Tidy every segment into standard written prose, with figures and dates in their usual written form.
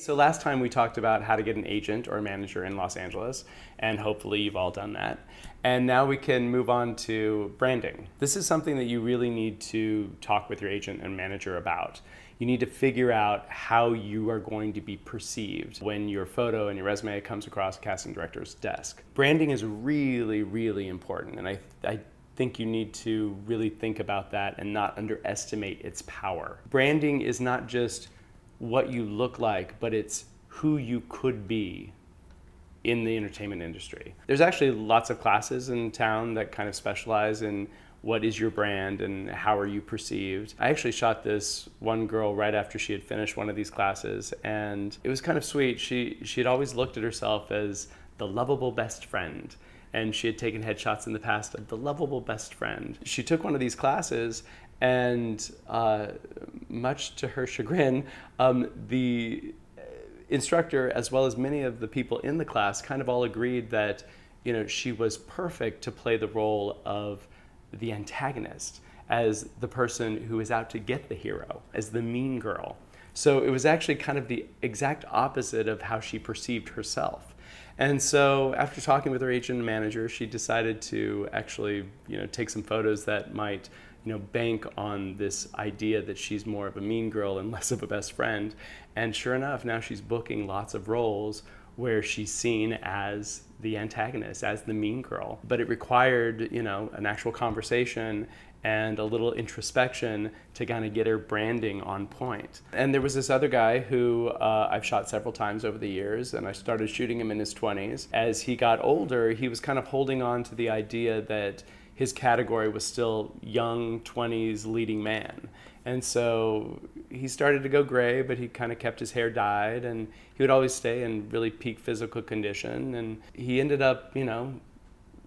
So last time we talked about how to get an agent or a manager in Los Angeles, and hopefully you've all done that. And now we can move on to branding. This is something that you really need to talk with your agent and manager about. You need to figure out how you are going to be perceived when your photo and your resume comes across a casting director's desk. Branding is really, really important, and I think you need to really think about that and not underestimate its power. Branding is not just what you look like, but it's who you could be in the entertainment industry. There's actually lots of classes in town that kind of specialize in what is your brand and how are you perceived. I actually shot this one girl right after she had finished one of these classes, and it was kind of sweet. She had always looked at herself as the lovable best friend, and she had taken headshots in the past of the lovable best friend. She took one of these classes, and much to her chagrin, the instructor, as well as many of the people in the class, kind of all agreed that, you know, she was perfect to play the role of the antagonist, as the person who is out to get the hero, as the mean girl. So it was actually kind of the exact opposite of how she perceived herself. And so after talking with her agent and manager, she decided to actually, you know, take some photos that might, you know, bank on this idea that she's more of a mean girl and less of a best friend. And sure enough, now she's booking lots of roles where she's seen as the antagonist, as the mean girl. But it required, you know, an actual conversation and a little introspection to kind of get her branding on point. And there was this other guy who I've shot several times over the years, and I started shooting him in his 20s. As he got older, he was kind of holding on to the idea that his category was still young 20s leading man. And so he started to go gray, but he kind of kept his hair dyed, and he would always stay in really peak physical condition. And he ended up, you know,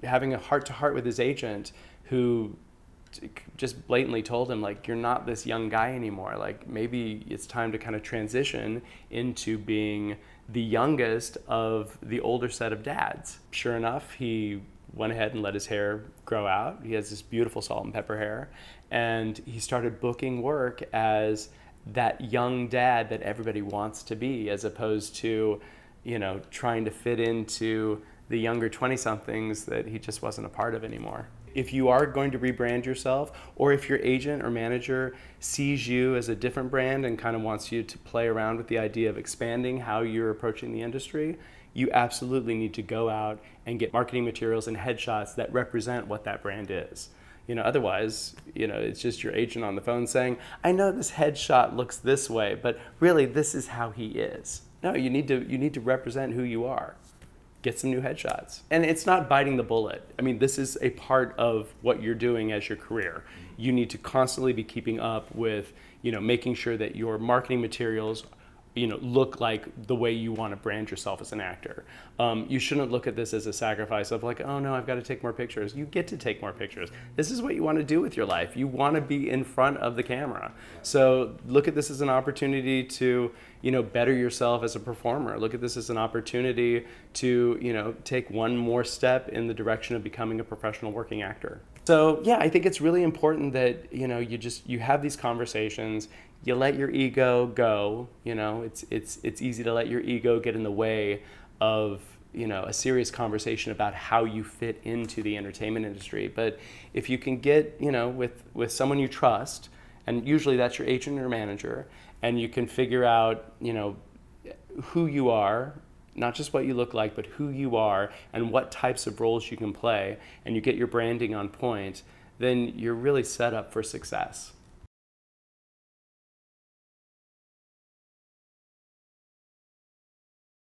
having a heart-to-heart with his agent, who just blatantly told him, like, you're not this young guy anymore. Like, maybe it's time to kind of transition into being the youngest of the older set of dads. Sure enough, he went ahead and let his hair grow out. He has this beautiful salt and pepper hair, and he started booking work as that young dad that everybody wants to be, as opposed to, you know, trying to fit into the younger 20-somethings that he just wasn't a part of anymore. If you are going to rebrand yourself, or if your agent or manager sees you as a different brand and kind of wants you to play around with the idea of expanding how you're approaching the industry, you absolutely need to go out and get marketing materials and headshots that represent what that brand is. You know, otherwise, you know, it's just your agent on the phone saying, I know this headshot looks this way, but really this is how he is. No, you need to represent who you are. Get some new headshots. And it's not biting the bullet. I mean, this is a part of what you're doing as your career. You need to constantly be keeping up with, you know, making sure that your marketing materials, you know, look like the way you want to brand yourself as an actor. You shouldn't look at this as a sacrifice of like, oh no, I've got to take more pictures. You get to take more pictures. This is what you want to do with your life. You want to be in front of the camera. So look at this as an opportunity to, you know, better yourself as a performer. Look at this as an opportunity to, you know, take one more step in the direction of becoming a professional working actor. So yeah, I think it's really important that, you know, you have these conversations. You let your ego go. You know, it's easy to let your ego get in the way of, you know, a serious conversation about how you fit into the entertainment industry. But if you can get, you know, with someone you trust, and usually that's your agent or manager, and you can figure out, you know, who you are, not just what you look like, but who you are and what types of roles you can play, and you get your branding on point, then you're really set up for success.